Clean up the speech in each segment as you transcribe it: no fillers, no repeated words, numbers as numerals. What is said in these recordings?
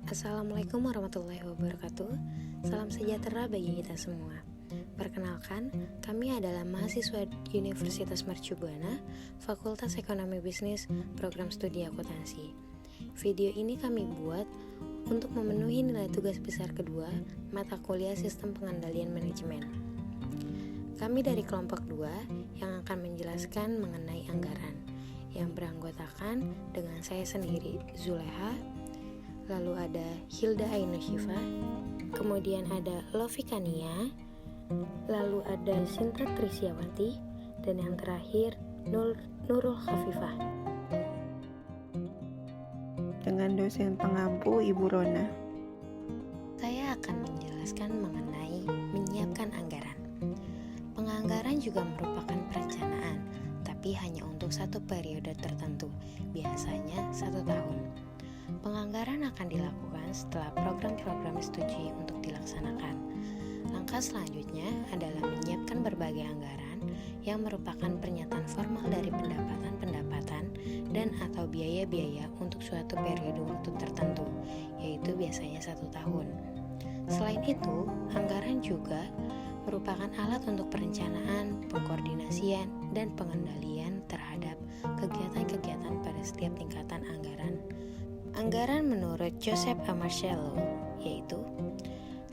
Assalamualaikum warahmatullahi wabarakatuh. Salam sejahtera bagi kita semua. Perkenalkan, kami adalah mahasiswa Universitas Mercu Buana, Fakultas Ekonomi Bisnis, Program Studi Akuntansi. Video ini kami buat untuk memenuhi nilai tugas besar kedua, mata kuliah Sistem Pengendalian Manajemen. Kami dari kelompok 2 yang akan menjelaskan mengenai anggaran, yang beranggotakan dengan saya sendiri, Zuleha, lalu ada Hilda Ainushifa, kemudian ada Lofi Kania, lalu ada Sinta Trisyawati, dan yang terakhir Nurul Khafifah. Dengan dosen pengampu Ibu Rona. Saya akan menjelaskan mengenai menyiapkan anggaran. Penganggaran juga merupakan perencanaan, tapi hanya untuk satu periode tertentu, biasanya 1 tahun. Penganggaran akan dilakukan setelah program-program disetujui untuk dilaksanakan. Langkah selanjutnya adalah menyiapkan berbagai anggaran yang merupakan pernyataan formal dari pendapatan-pendapatan dan atau biaya-biaya untuk suatu periode waktu tertentu, yaitu biasanya 1 tahun. Selain itu, anggaran juga merupakan alat untuk perencanaan, pengkoordinasian, dan pengendalian terhadap kegiatan-kegiatan pada setiap tingkatan anggaran. Anggaran menurut Joseph A. Marcello yaitu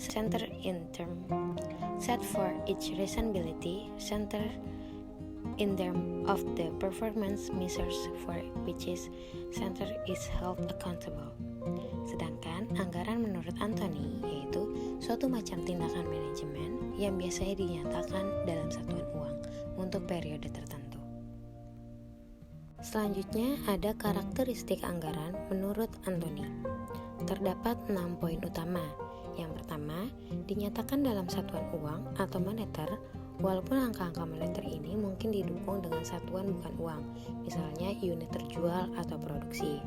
center in term set for each reasonability, center in term of the performance measures for which is center is held accountable. Sedangkan anggaran menurut Anthony yaitu suatu macam tindakan manajemen yang biasanya dinyatakan dalam satuan uang untuk periode tertentu. Selanjutnya ada karakteristik anggaran menurut Anthony. Terdapat 6 poin utama. Yang pertama, dinyatakan dalam satuan uang atau moneter, walaupun angka-angka moneter ini mungkin didukung dengan satuan bukan uang, misalnya unit terjual atau produksi.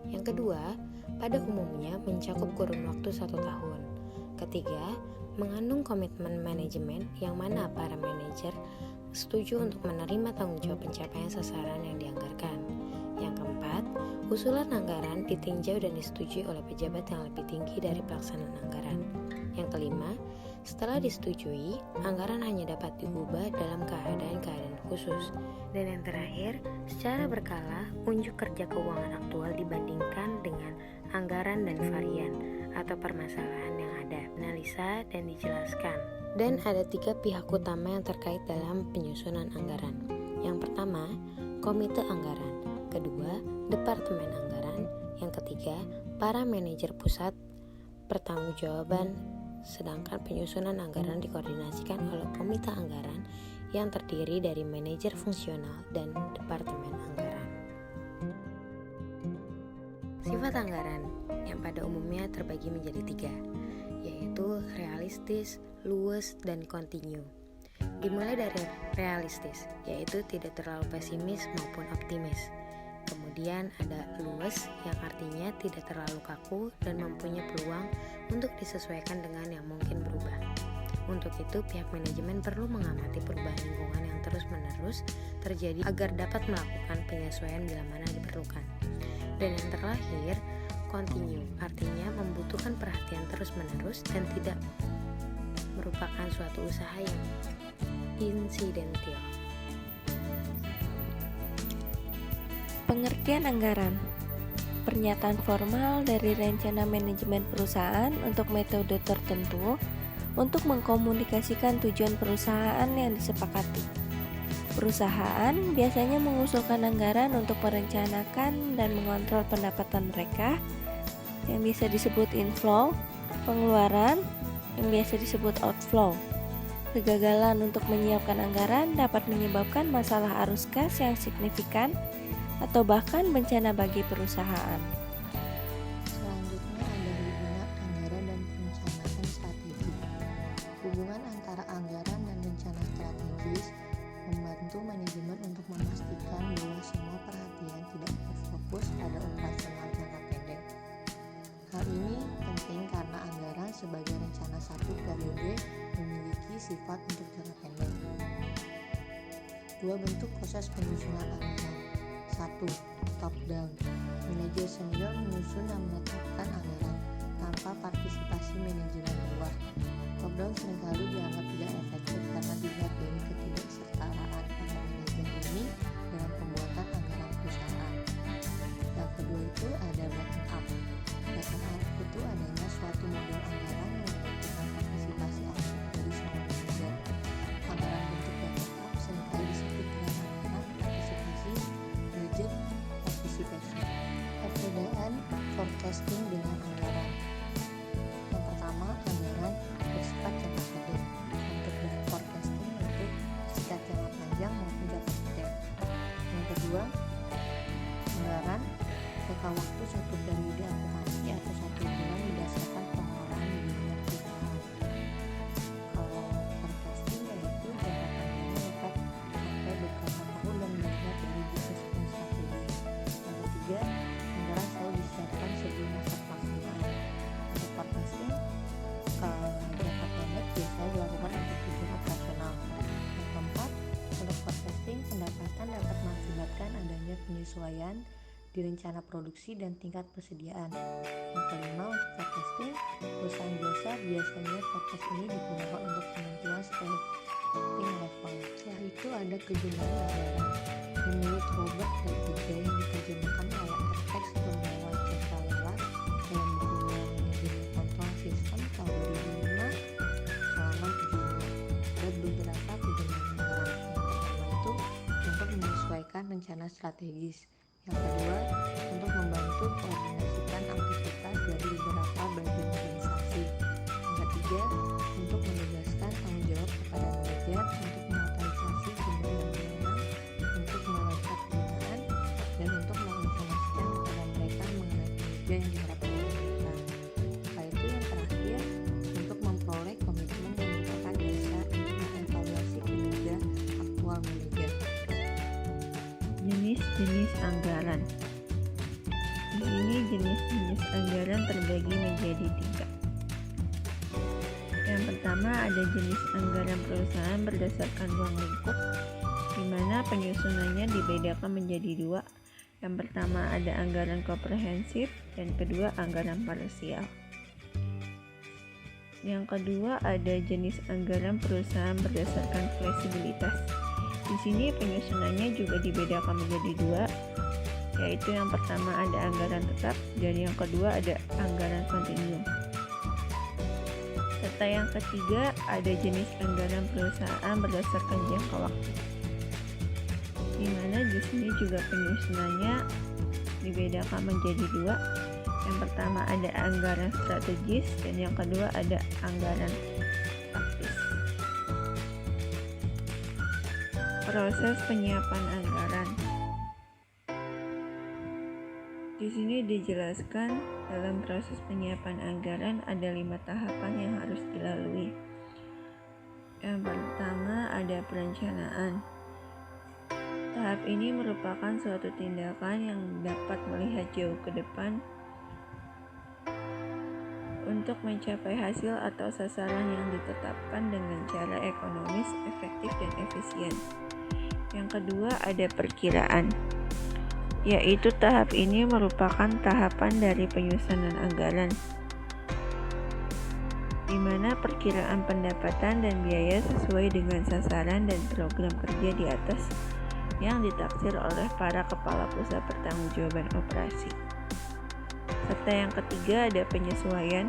Yang kedua, pada umumnya mencakup kurun waktu 1 tahun. Ketiga, mengandung komitmen manajemen yang mana para manajer setuju untuk menerima tanggung jawab pencapaian sasaran yang dianggarkan. Yang keempat, usulan anggaran ditinjau dan disetujui oleh pejabat yang lebih tinggi dari pelaksanaan anggaran. Yang kelima, setelah disetujui, anggaran hanya dapat diubah dalam keadaan-keadaan khusus. Dan yang terakhir, secara berkala, unjuk kerja keuangan aktual dibandingkan dengan anggaran dan varian atau permasalahan yang ada, analisa dan dijelaskan. Dan ada 3 pihak utama yang terkait dalam penyusunan anggaran. Yang pertama, komite anggaran. Kedua, departemen anggaran. Yang ketiga, para manajer pusat pertanggungjawaban. Sedangkan penyusunan anggaran dikoordinasikan oleh komite anggaran yang terdiri dari manajer fungsional dan departemen anggaran. Sifat anggaran yang pada umumnya terbagi menjadi 3, yaitu realistis, luas, dan kontinu. Dimulai dari realistis, yaitu tidak terlalu pesimis maupun optimis. Kemudian ada luas yang artinya tidak terlalu kaku dan mempunyai peluang untuk disesuaikan dengan yang mungkin berubah. Untuk itu, pihak manajemen perlu mengamati perubahan lingkungan yang terus-menerus terjadi agar dapat melakukan penyesuaian bila mana diperlukan. Dan yang terakhir, kontinu, artinya membutuhkan perhatian terus-menerus dan tidak merupakan suatu usaha yang insidental. Pengertian anggaran. Pernyataan formal dari rencana manajemen perusahaan untuk metode tertentu untuk mengkomunikasikan tujuan perusahaan yang disepakati. Perusahaan biasanya mengusulkan anggaran untuk merencanakan dan mengontrol pendapatan mereka yang bisa disebut inflow, pengeluaran yang biasa disebut outflow. Kegagalan untuk menyiapkan anggaran dapat menyebabkan masalah arus kas yang signifikan atau bahkan bencana bagi perusahaan. Selanjutnya ada hubungan anggaran dan perencanaan strategi. Hubungan antara anggaran dan rencana strategis membantu manajemen untuk memastikan bahwa semua perhatian tidak berfokus pada operasional jangka pendek. Hal ini penting karena anggaran sebagai rencana satu periode memiliki sifat untuk jangka pendek. 2 bentuk proses penyusunan anggaran. 1. Top down. Manajer senior menyusun dan menetapkan anggaran. manajemen luar. Top-down seringkali dianggap tidak efektif karena dilihat dari ketidaksertaan para manajer ini dalam pembuatan anggaran perusahaan. Yang kedua itu ada bottom-up. Bottom-up itu adanya suatu model anggaran yang membutuhkan partisipasi aktif dari semua manajer. Anggaran bentuk bottom-up seringkali disebut dengan anggaran partisipasi, budget participation. Perbedaan forecasting dengan anggaran. Yang pertama, anggaran bersifat jangka pendek. Untuk forecasting untuk bersifat jangka panjang maupun jangka pendek. Yang kedua, anggaran jangka waktu satu periode akumulasi atau 1 bulan berdasarkan pengelolaan di dunia perusahaan. Kalau forecasting yaitu jangka panjangnya dapat sampai beberapa tahun dan melihat dari bisnis dan strategi. Yang ketiga, anggaran selalu disiapkan sebelum masa pelaksanaan. Untuk forecasting, jangka pendek biasanya dilakukan untuk tujuan operasional. Yang keempat, untuk forecasting, pendapatan dapat mengakibatkan adanya penyesuaian di rencana produksi dan tingkat persediaan. Yang kelima, untuk forecasting, perusahaan jasa biasanya forecast ini digunakan untuk penentuan staffing level. Setelah itu ada kejumlahan anggaran. Menurut Robert Daviga yang diterjemahkan oleh Artex Pembawa Cekawala dalam bukunya Manajemen Kontrol Sistem tahun 2005 halaman 70, ada beberapa kejumlahan anggaran. Yang pertama itu untuk menyesuaikan rencana strategis. Yang kedua, untuk membantu koordinasikan aktivitas dari beberapa bagian organisasi. Yang ketiga, untuk menugaskan tanggung jawab kepada manajer untuk mengautorisasi kebenaran untuk melacak penggunaan dan untuk menginformasikan kepada mereka mengenai kinerja yang diharapkan dari mereka. Setelah itu yang terakhir, untuk memperoleh komitmen yang merupakan dasar untuk mengevaluasi kinerja aktual manajer. Jenis-jenis anggaran. Di sini jenis-jenis anggaran terbagi menjadi 3. Yang pertama ada jenis anggaran perusahaan berdasarkan ruang lingkup, di mana penyusunannya dibedakan menjadi 2. Yang pertama ada anggaran komprehensif dan kedua anggaran parsial. Yang kedua ada jenis anggaran perusahaan berdasarkan fleksibilitas. Di sini penyusunannya juga dibedakan menjadi 2, yaitu yang pertama ada anggaran tetap dan yang kedua ada anggaran kontinum. Serta yang ketiga ada jenis anggaran perusahaan berdasarkan jangka waktu, di mana di sini juga penyusunannya dibedakan menjadi 2. Yang pertama ada anggaran strategis dan yang kedua ada anggaran taktis. Proses penyiapan anggaran. Di sini dijelaskan dalam proses penyiapan anggaran ada 5 tahapan yang harus dilalui. Yang pertama ada perencanaan. Tahap ini merupakan suatu tindakan yang dapat melihat jauh ke depan untuk mencapai hasil atau sasaran yang ditetapkan dengan cara ekonomis, efektif, dan efisien. Yang kedua ada perkiraan, yaitu tahap ini merupakan tahapan dari penyusunan anggaran, di mana perkiraan pendapatan dan biaya sesuai dengan sasaran dan program kerja di atas yang ditaksir oleh para kepala pusat pertanggungjawaban operasi. Serta yang ketiga ada penyesuaian.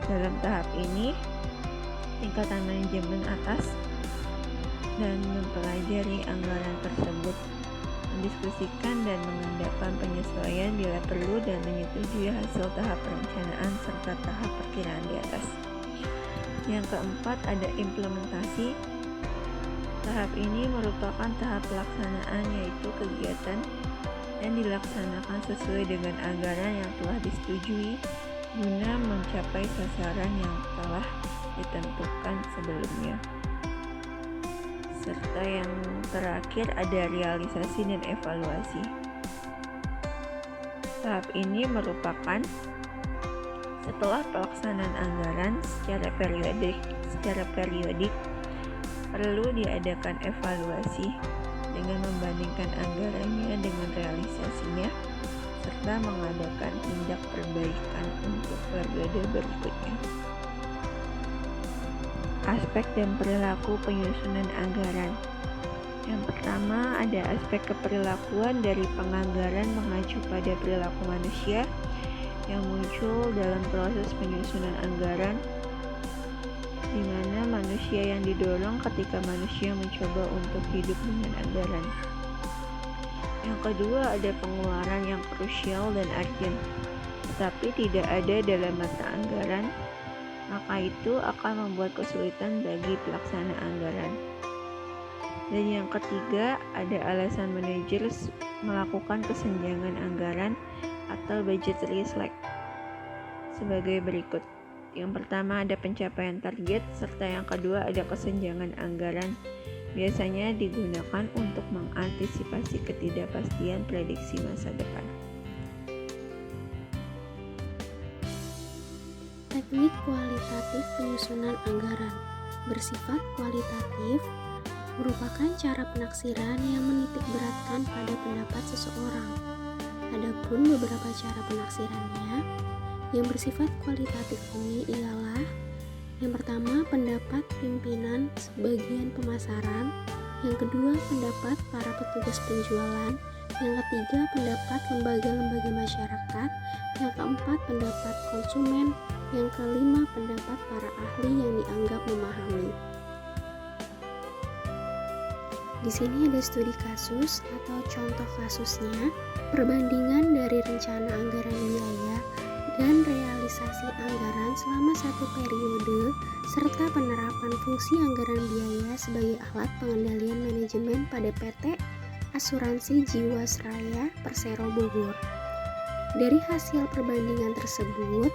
Dalam tahap ini, tingkatan manajemen atas dan mempelajari anggaran tersebut, mendiskusikan dan mengadakan penyesuaian bila perlu dan menyetujui hasil tahap perencanaan serta tahap perkiraan di atas. Yang keempat ada implementasi. Tahap ini merupakan tahap pelaksanaan, yaitu kegiatan yang dilaksanakan sesuai dengan anggaran yang telah disetujui guna mencapai sasaran yang telah ditentukan sebelumnya. Serta yang terakhir ada realisasi dan evaluasi. Tahap ini merupakan setelah pelaksanaan anggaran secara periodik perlu diadakan evaluasi dengan membandingkan anggarannya dengan realisasinya serta mengadakan tindak perbaikan untuk periode berikutnya. Aspek dan perilaku penyusunan anggaran. Yang pertama, ada aspek keperilakuan dari penganggaran mengacu pada perilaku manusia yang muncul dalam proses penyusunan anggaran, di mana manusia yang didorong ketika manusia mencoba untuk hidup dengan anggaran. Yang kedua, ada pengeluaran yang krusial dan urgent, tetapi tidak ada dalam mata anggaran, maka itu akan membuat kesulitan bagi pelaksana anggaran. Dan yang ketiga, ada alasan manajer melakukan kesenjangan anggaran atau budgetary slack sebagai berikut. Yang pertama, ada pencapaian target, serta yang kedua ada kesenjangan anggaran. Biasanya digunakan untuk mengantisipasi ketidakpastian prediksi masa depan. Teknik kualitatif penyusunan anggaran bersifat kualitatif merupakan cara penaksiran yang menitik beratkan pada pendapat seseorang. Adapun beberapa cara penaksirannya yang bersifat kualitatif ini ialah: yang pertama, pendapat pimpinan sebagian pemasaran; yang kedua, pendapat para petugas penjualan; yang ketiga, pendapat lembaga-lembaga masyarakat; yang keempat, pendapat konsumen; yang kelima, pendapat para ahli yang dianggap memahami. Di sini ada studi kasus atau contoh kasusnya, perbandingan dari rencana anggaran biaya dan realisasi anggaran selama satu periode, serta penerapan fungsi anggaran biaya sebagai alat pengendalian manajemen pada PT Asuransi Jiwasraya Persero Bogor. Dari hasil perbandingan tersebut,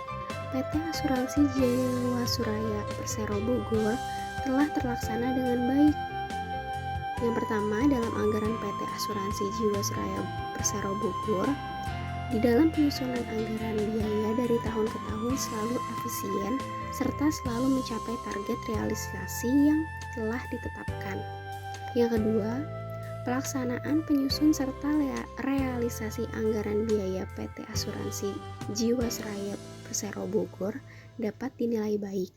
PT Asuransi Jiwasraya Persero Bogor telah terlaksana dengan baik. Yang pertama, dalam anggaran PT Asuransi Jiwasraya Persero Bogor, di dalam penyusunan anggaran biaya dari tahun ke tahun selalu efisien serta selalu mencapai target realisasi yang telah ditetapkan. Yang kedua, pelaksanaan penyusun serta realisasi anggaran biaya PT Asuransi Jiwasraya Persero Bogor dapat dinilai baik.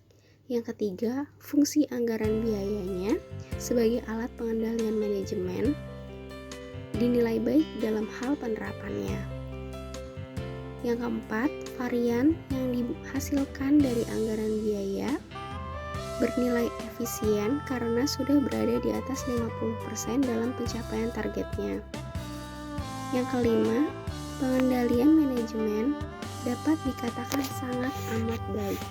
Yang ketiga, fungsi anggaran biayanya sebagai alat pengendalian manajemen dinilai baik dalam hal penerapannya. Yang keempat, varian yang dihasilkan dari anggaran biaya bernilai efisien karena sudah berada di atas 50% dalam pencapaian targetnya. Yang kelima, pengendalian manajemen dapat dikatakan sangat amat baik.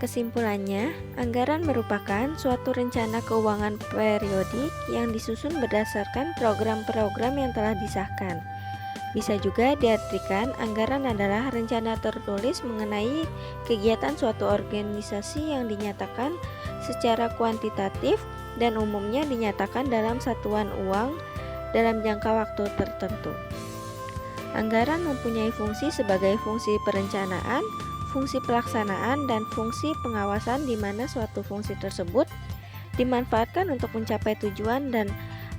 Kesimpulannya, anggaran merupakan suatu rencana keuangan periodik yang disusun berdasarkan program-program yang telah disahkan. Bisa juga diartikan anggaran adalah rencana tertulis mengenai kegiatan suatu organisasi yang dinyatakan secara kuantitatif dan umumnya dinyatakan dalam satuan uang dalam jangka waktu tertentu. Anggaran mempunyai fungsi sebagai fungsi perencanaan, fungsi pelaksanaan, dan fungsi pengawasan, di mana suatu fungsi tersebut dimanfaatkan untuk mencapai tujuan dan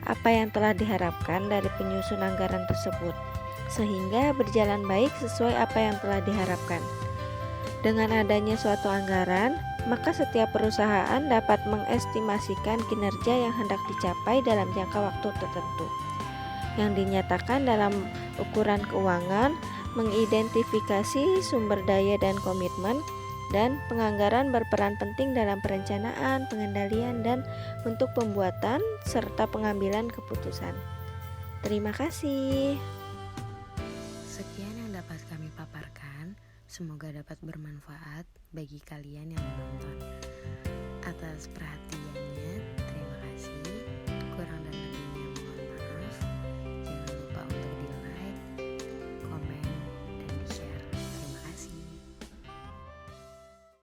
apa yang telah diharapkan dari penyusun anggaran tersebut, sehingga berjalan baik sesuai apa yang telah diharapkan. Dengan adanya suatu anggaran, maka setiap perusahaan dapat mengestimasikan kinerja yang hendak dicapai dalam jangka waktu tertentu, yang dinyatakan dalam ukuran keuangan, mengidentifikasi sumber daya dan komitmen, dan penganggaran berperan penting dalam perencanaan, pengendalian, dan untuk pembuatan serta pengambilan keputusan. Terima kasih. Sekian yang dapat kami paparkan, semoga dapat bermanfaat bagi kalian yang menonton. Atas perhatian